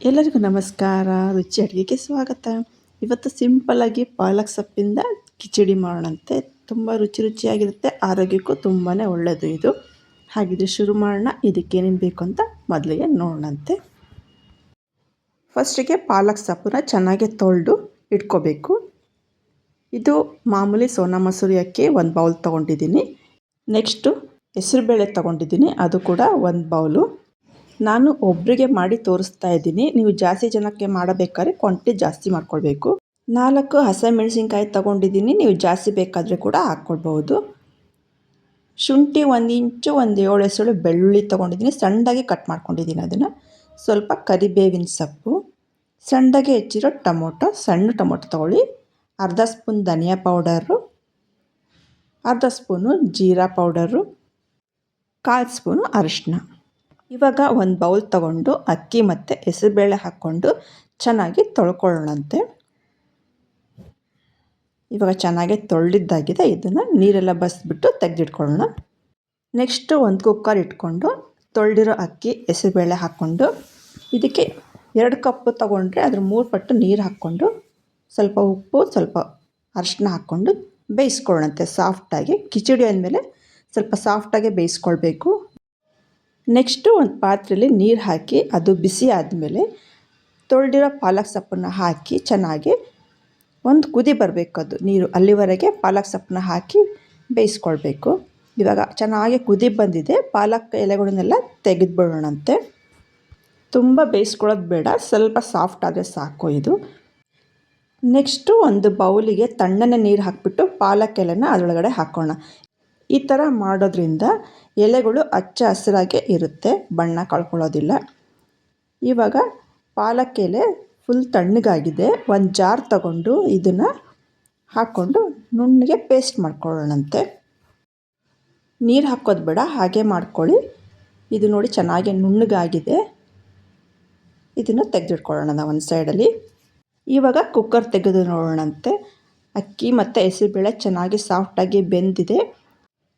ಎಲ್ಲರಿಗೂ ನಮಸ್ಕಾರ. ರುಚಿ ಅಡುಗೆಗೆ ಸ್ವಾಗತ. ಇವತ್ತು ಸಿಂಪಲ್ಲಾಗಿ ಪಾಲಕ್ ಸೊಪ್ಪಿಂದ ಕಿಚಡಿ ಮಾಡೋಣಂತೆ. ತುಂಬ ರುಚಿಯಾಗಿರುತ್ತೆ, ಆರೋಗ್ಯಕ್ಕೂ ತುಂಬಾ ಒಳ್ಳೆಯದು ಇದು. ಹಾಗಿದ್ರೆ ಶುರು ಮಾಡೋಣ. ಇದಕ್ಕೆ ಏನೇನು ಬೇಕು ಅಂತ ಮೊದಲಿಗೆ ನೋಡೋಣಂತೆ. ಫಸ್ಟಿಗೆ ಪಾಲಕ್ ಸೊಪ್ಪನ್ನ ಚೆನ್ನಾಗಿ ತೊಳೆದು ಇಟ್ಕೋಬೇಕು. ಇದು ಮಾಮೂಲಿ ಸೋನಾ ಮಸೂರಿ ಅಕ್ಕಿ 1 ಬೌಲ್ ತೊಗೊಂಡಿದ್ದೀನಿ. ನೆಕ್ಸ್ಟು ಹೆಸರುಬೇಳೆ ತೊಗೊಂಡಿದ್ದೀನಿ, ಅದು ಕೂಡ 1 ಬೌಲು. ನಾನು ಒಬ್ಬರಿಗೆ ಮಾಡಿ ತೋರಿಸ್ತಾ ಇದ್ದೀನಿ. ನೀವು ಜಾಸ್ತಿ ಜನಕ್ಕೆ ಮಾಡಬೇಕಾದ್ರೆ ಕ್ವಾಂಟಿಟಿ ಜಾಸ್ತಿ ಮಾಡ್ಕೊಳ್ಬೇಕು. 4 ಹಸಿಮೆಣಸಿನ್ಕಾಯಿ ತೊಗೊಂಡಿದ್ದೀನಿ, ನೀವು ಜಾಸ್ತಿ ಬೇಕಾದರೆ ಕೂಡ ಹಾಕ್ಕೊಳ್ಬೋದು. ಶುಂಠಿ 1 ಇಂಚು, 7 ಎಸಳು ಬೆಳ್ಳುಳ್ಳಿ ತೊಗೊಂಡಿದ್ದೀನಿ, ಸಣ್ಣದಾಗಿ ಕಟ್ ಮಾಡ್ಕೊಂಡಿದ್ದೀನಿ ಅದನ್ನು. ಸ್ವಲ್ಪ ಕರಿಬೇವಿನ ಸೊಪ್ಪು, ಸಣ್ಣದಾಗಿ ಹೆಚ್ಚಿರೋ ಟೊಮೊಟೊ, ಸಣ್ಣ ಟೊಮೊಟೊ ತೊಗೊಳ್ಳಿ. ಅರ್ಧ ಸ್ಪೂನ್ ಧನಿಯಾ ಪೌಡರು, ಅರ್ಧ ಸ್ಪೂನು ಜೀರಾ ಪೌಡರು, 1/4 ಸ್ಪೂನು ಅರಿಶಿನ. ಇವಾಗ 1 ಬೌಲ್ ತೊಗೊಂಡು ಅಕ್ಕಿ ಮತ್ತು ಹೆಸರುಬೇಳೆ ಹಾಕ್ಕೊಂಡು ಚೆನ್ನಾಗಿ ತೊಳ್ಕೊಳ್ಳೋಣಂತೆ. ಇವಾಗ ಚೆನ್ನಾಗಿ ತೊಳೆದಿದ್ದಾಗಿದೆ. ಇದನ್ನು ನೀರೆಲ್ಲ ಬಸಿಬಿಟ್ಟು ತೆಗೆದಿಟ್ಕೊಳ್ಳೋಣ. ನೆಕ್ಸ್ಟು 1 ಕುಕ್ಕರ್ ಇಟ್ಕೊಂಡು ತೊಳೆದಿರೋ ಅಕ್ಕಿ ಹೆಸರುಬೇಳೆ ಹಾಕ್ಕೊಂಡು ಇದಕ್ಕೆ 2 ಕಪ್ ತೊಗೊಂಡ್ರೆ ಅದ್ರ 3 ಪಟ್ಟು ನೀರು ಹಾಕ್ಕೊಂಡು ಸ್ವಲ್ಪ ಉಪ್ಪು, ಸ್ವಲ್ಪ ಅರಿಶಿನ ಹಾಕ್ಕೊಂಡು ಬೇಯಿಸ್ಕೊಳ್ಳೋಣಂತೆ ಸಾಫ್ಟಾಗಿ. ಕಿಚಡಿ ಅಂದಮೇಲೆ ಸ್ವಲ್ಪ ಸಾಫ್ಟಾಗಿ ಬೇಯಿಸ್ಕೊಳ್ಬೇಕು. ನೆಕ್ಸ್ಟು ಒಂದು ಪಾತ್ರೆಯಲ್ಲಿ ನೀರು ಹಾಕಿ ಅದು ಬಿಸಿ ಆದಮೇಲೆ ತೊಳೆದಿರೋ ಪಾಲಕ್ ಸೊಪ್ಪನ್ನು ಹಾಕಿ ಚೆನ್ನಾಗಿ ಒಂದು ಕುದಿ ಬರಬೇಕು ಅದು ನೀರು. ಅಲ್ಲಿವರೆಗೆ ಪಾಲಕ್ ಸೊಪ್ಪನ್ನ ಹಾಕಿ ಬೇಯಿಸ್ಕೊಳ್ಬೇಕು. ಇವಾಗ ಚೆನ್ನಾಗಿ ಕುದಿ ಬಂದಿದೆ. ಪಾಲಕ್ ಎಲೆಗಳನ್ನೆಲ್ಲ ತೆಗೆದುಬಿಡೋಣಂತೆ. ತುಂಬ ಬೇಯಿಸ್ಕೊಳ್ಳೋದು ಬೇಡ, ಸ್ವಲ್ಪ ಸಾಫ್ಟ್ ಆದರೆ ಸಾಕು ಇದು. ನೆಕ್ಸ್ಟು ಒಂದು ಬೌಲಿಗೆ ತಣ್ಣನೆ ನೀರು ಹಾಕಿಬಿಟ್ಟು ಪಾಲಕ್ ಎಲೆನ ಅದರೊಳಗಡೆ ಹಾಕೋಣ. ಈ ಥರ ಮಾಡೋದ್ರಿಂದ ಎಲೆಗಳು ಹಚ್ಚ ಹಸಿರಾಗೆ ಇರುತ್ತೆ, ಬಣ್ಣ ಕಳ್ಕೊಳ್ಳೋದಿಲ್ಲ. ಇವಾಗ ಪಾಲಕ್ ಎಲೆ ಫುಲ್ ತಣ್ಣಗಾಗಿದೆ. ಒಂದು ಜಾರ್ ತಗೊಂಡು ಇದನ್ನು ಹಾಕ್ಕೊಂಡು ನುಣ್ಣಗೆ ಪೇಸ್ಟ್ ಮಾಡ್ಕೊಳ್ಳೋಣಂತೆ. ನೀರು ಹಾಕೋದು ಬೇಡ, ಹಾಗೆ ಮಾಡ್ಕೊಳ್ಳಿ. ಇದು ನೋಡಿ ಚೆನ್ನಾಗಿ ನುಣ್ಣಗಾಗಿದೆ. ಇದನ್ನು ತೆಗೆದಿಟ್ಕೊಳ್ಳೋಣ ಒಂದು ಸೈಡಲ್ಲಿ. ಇವಾಗ ಕುಕ್ಕರ್ ತೆಗೆದು ನೋಡೋಣಂತೆ. ಅಕ್ಕಿ ಮತ್ತು ಹೆಸರುಬೇಳೆ ಚೆನ್ನಾಗಿ ಸಾಫ್ಟಾಗಿ ಬೆಂದಿದೆ.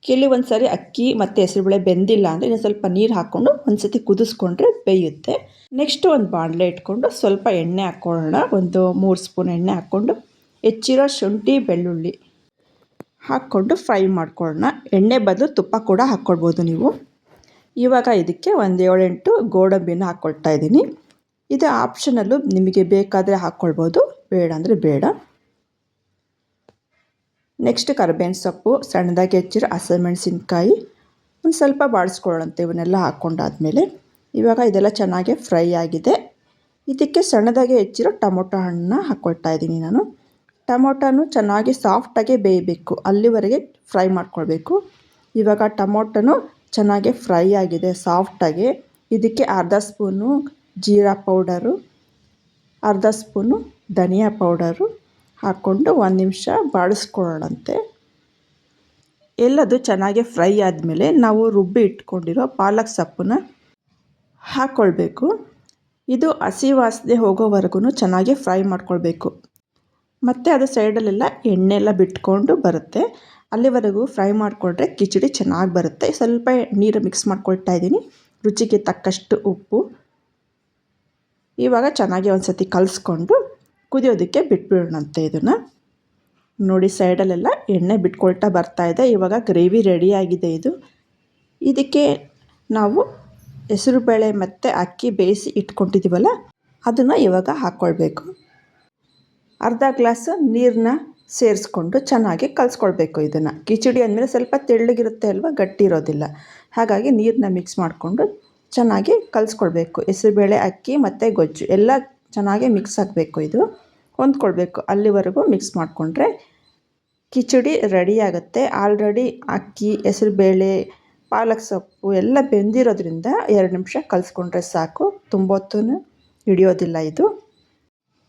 ಕೆಲವೊಂದು ಸಾರಿ ಅಕ್ಕಿ ಮತ್ತು ಹೆಸರುಬೇಳೆ ಬೆಂದಿಲ್ಲ ಅಂದರೆ ಇನ್ನು ಸ್ವಲ್ಪ ನೀರು ಹಾಕ್ಕೊಂಡು ಒಂದು ಸತಿ ಕುದಿಸ್ಕೊಂಡ್ರೆ ಬೇಯುತ್ತೆ. ನೆಕ್ಸ್ಟು ಒಂದು ಬಾಣಲೆ ಇಟ್ಕೊಂಡು ಸ್ವಲ್ಪ ಎಣ್ಣೆ ಹಾಕ್ಕೊಳ್ಳೋಣ. ಒಂದು 3 ಸ್ಪೂನ್ ಎಣ್ಣೆ ಹಾಕ್ಕೊಂಡು ಹೆಚ್ಚಿರೋ ಶುಂಠಿ ಬೆಳ್ಳುಳ್ಳಿ ಹಾಕ್ಕೊಂಡು ಫ್ರೈ ಮಾಡ್ಕೊಳ್ಳೋಣ. ಎಣ್ಣೆ ಬದಲು ತುಪ್ಪ ಕೂಡ ಹಾಕ್ಕೊಳ್ಬೋದು ನೀವು. ಇವಾಗ ಇದಕ್ಕೆ ಒಂದು 7-8 ಗೋಡಂಬಿನ ಹಾಕ್ಕೊಳ್ತಾ ಇದ್ದೀನಿ. ಇದು ಆಪ್ಷನಲ್ಲು, ನಿಮಗೆ ಬೇಕಾದರೆ ಹಾಕ್ಕೊಳ್ಬೋದು, ಬೇಡ ಅಂದರೆ ಬೇಡ. ನೆಕ್ಸ್ಟ್ ಕರಿಬೇವಿನ ಸೊಪ್ಪು, ಸಣ್ಣದಾಗಿ ಹೆಚ್ಚಿರೋ ಹಸಿಮೆಣಸಿನ್ಕಾಯಿ ಒಂದು ಸ್ವಲ್ಪ ಬಾಡಿಸ್ಕೊಳ್ಳೋಣಂತೆ. ಇವನ್ನೆಲ್ಲ ಹಾಕ್ಕೊಂಡಾದ್ಮೇಲೆ ಇವಾಗ ಇದೆಲ್ಲ ಚೆನ್ನಾಗಿ ಫ್ರೈ ಆಗಿದೆ. ಇದಕ್ಕೆ ಸಣ್ಣದಾಗಿ ಹೆಚ್ಚಿರೋ ಟೊಮೊಟೊ ಹಣ್ಣನ್ನ ಹಾಕ್ಕೊಳ್ತಾ ಇದ್ದೀನಿ ನಾನು. ಟೊಮೊಟೊನು ಚೆನ್ನಾಗಿ ಸಾಫ್ಟಾಗಿ ಬೇಯಬೇಕು, ಅಲ್ಲಿವರೆಗೆ ಫ್ರೈ ಮಾಡ್ಕೊಳ್ಬೇಕು. ಇವಾಗ ಟೊಮೊಟೊನು ಚೆನ್ನಾಗಿ ಫ್ರೈ ಆಗಿದೆ ಸಾಫ್ಟಾಗಿ. ಇದಕ್ಕೆ ಅರ್ಧ ಸ್ಪೂನು ಜೀರಾ ಪೌಡರು, ಅರ್ಧ ಸ್ಪೂನು ಧನಿಯಾ ಪೌಡರು ಹಾಕ್ಕೊಂಡು 1 ನಿಮಿಷ ಬಾಡಿಸ್ಕೊಳ್ಳೋಣಂತೆ. ಎಲ್ಲದು ಚೆನ್ನಾಗಿ ಫ್ರೈ ಆದಮೇಲೆ ನಾವು ರುಬ್ಬಿ ಇಟ್ಕೊಂಡಿರೋ ಪಾಲಕ್ ಸೊಪ್ಪನ್ನ ಹಾಕ್ಕೊಳ್ಬೇಕು. ಇದು ಹಸಿ ವಾಸನೆ ಹೋಗೋವರೆಗೂ ಚೆನ್ನಾಗಿ ಫ್ರೈ ಮಾಡ್ಕೊಳ್ಬೇಕು. ಮತ್ತು ಅದು ಸೈಡಲ್ಲೆಲ್ಲ ಎಣ್ಣೆ ಎಲ್ಲ ಬಿಟ್ಕೊಂಡು ಬರುತ್ತೆ, ಅಲ್ಲಿವರೆಗೂ ಫ್ರೈ ಮಾಡಿಕೊಂಡ್ರೆ ಕಿಚಡಿ ಚೆನ್ನಾಗಿ ಬರುತ್ತೆ. ಸ್ವಲ್ಪ ನೀರು ಮಿಕ್ಸ್ ಮಾಡ್ಕೊಳ್ತಾ ಇದ್ದೀನಿ, ರುಚಿಗೆ ತಕ್ಕಷ್ಟು ಉಪ್ಪು. ಇವಾಗ ಚೆನ್ನಾಗಿ ಒಂದು ಸತಿ ಕಲಿಸ್ಕೊಂಡು ಕುದಿಯೋದಕ್ಕೆ ಬಿಟ್ಬಿಡೋಣಂತೆ. ಇದನ್ನು ನೋಡಿ ಸೈಡಲ್ಲೆಲ್ಲ ಎಣ್ಣೆ ಬಿಟ್ಕೊಳ್ತಾ ಬರ್ತಾಯಿದೆ. ಇವಾಗ ಗ್ರೇವಿ ರೆಡಿಯಾಗಿದೆ ಇದು. ಇದಕ್ಕೆ ನಾವು ಹೆಸರುಬೇಳೆ ಮತ್ತು ಅಕ್ಕಿ ಬೇಯಿಸಿ ಇಟ್ಕೊಂಡಿದ್ದೀವಲ್ಲ ಅದನ್ನು ಇವಾಗ ಹಾಕ್ಕೊಳ್ಬೇಕು. ಅರ್ಧ ಗ್ಲಾಸ್ ನೀರನ್ನ ಸೇರಿಸ್ಕೊಂಡು ಚೆನ್ನಾಗಿ ಕಲಿಸ್ಕೊಳ್ಬೇಕು. ಇದನ್ನು ಕಿಚಡಿ ಅಂದಮೇಲೆ ಸ್ವಲ್ಪ ತೆಳ್ಳಗಿರುತ್ತೆ ಅಲ್ವ, ಗಟ್ಟಿ ಇರೋದಿಲ್ಲ. ಹಾಗಾಗಿ ನೀರನ್ನ ಮಿಕ್ಸ್ ಮಾಡಿಕೊಂಡು ಚೆನ್ನಾಗಿ ಕಲಿಸ್ಕೊಳ್ಬೇಕು. ಹೆಸರುಬೇಳೆ, ಅಕ್ಕಿ ಮತ್ತು ಗೊಜ್ಜು ಎಲ್ಲ ಚೆನ್ನಾಗಿ ಮಿಕ್ಸ್ ಆಗಬೇಕು. ಇದು ಹೊಂದ್ಕೊಳ್ಬೇಕು. ಅಲ್ಲಿವರೆಗೂ ಮಿಕ್ಸ್ ಮಾಡಿಕೊಂಡ್ರೆ ಕಿಚಡಿ ರೆಡಿಯಾಗುತ್ತೆ. ಆಲ್ರೆಡಿ ಅಕ್ಕಿ, ಹೆಸರುಬೇಳೆ, ಪಾಲಕ್ ಸೊಪ್ಪು ಎಲ್ಲ ಬೆಂದಿರೋದ್ರಿಂದ 2 ನಿಮಿಷ ಕಲಿಸ್ಕೊಂಡ್ರೆ ಸಾಕು, ತುಂಬ ಹೊತ್ತು ಹಿಡಿಯೋದಿಲ್ಲ ಇದು.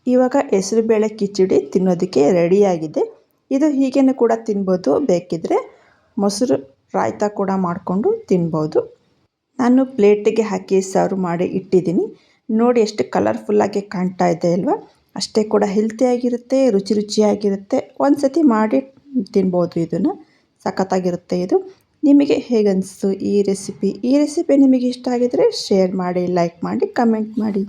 ಇವಾಗ ಹೆಸರುಬೇಳೆ ಕಿಚಡಿ ತಿನ್ನೋದಕ್ಕೆ ರೆಡಿಯಾಗಿದೆ. ಇದು ಹೀಗೇ ಕೂಡ ತಿನ್ಬೋದು, ಬೇಕಿದ್ದರೆ ಮೊಸರು ರಾಯ್ತ ಕೂಡ ಮಾಡಿಕೊಂಡು ತಿನ್ಬೋದು. ನಾನು ಪ್ಲೇಟಿಗೆ ಹಾಕಿ ಸರ್ವ್ ಮಾಡಿ ಇಟ್ಟಿದ್ದೀನಿ. ನೋಡಿ ಎಷ್ಟು ಕಲರ್ಫುಲ್ಲಾಗಿ ಕಾಣ್ತಾ ಇದೆ ಅಲ್ವಾ. ಅಷ್ಟೇ ಕೂಡ ಹೆಲ್ತಿಯಾಗಿರುತ್ತೆ, ರುಚಿಯಾಗಿರುತ್ತೆ. ಒಂದು ಸತಿ ಮಾಡಿ ತಿನ್ಬೋದು, ಇದನ್ನು ಸಖತ್ತಾಗಿರುತ್ತೆ ಇದು. ನಿಮಗೆ ಹೇಗನ್ನಿಸ್ತು ಈ ರೆಸಿಪಿ ನಿಮಗೆ ಇಷ್ಟ ಆಗಿದರೆ ಶೇರ್ ಮಾಡಿ, ಲೈಕ್ ಮಾಡಿ, ಕಮೆಂಟ್ ಮಾಡಿ.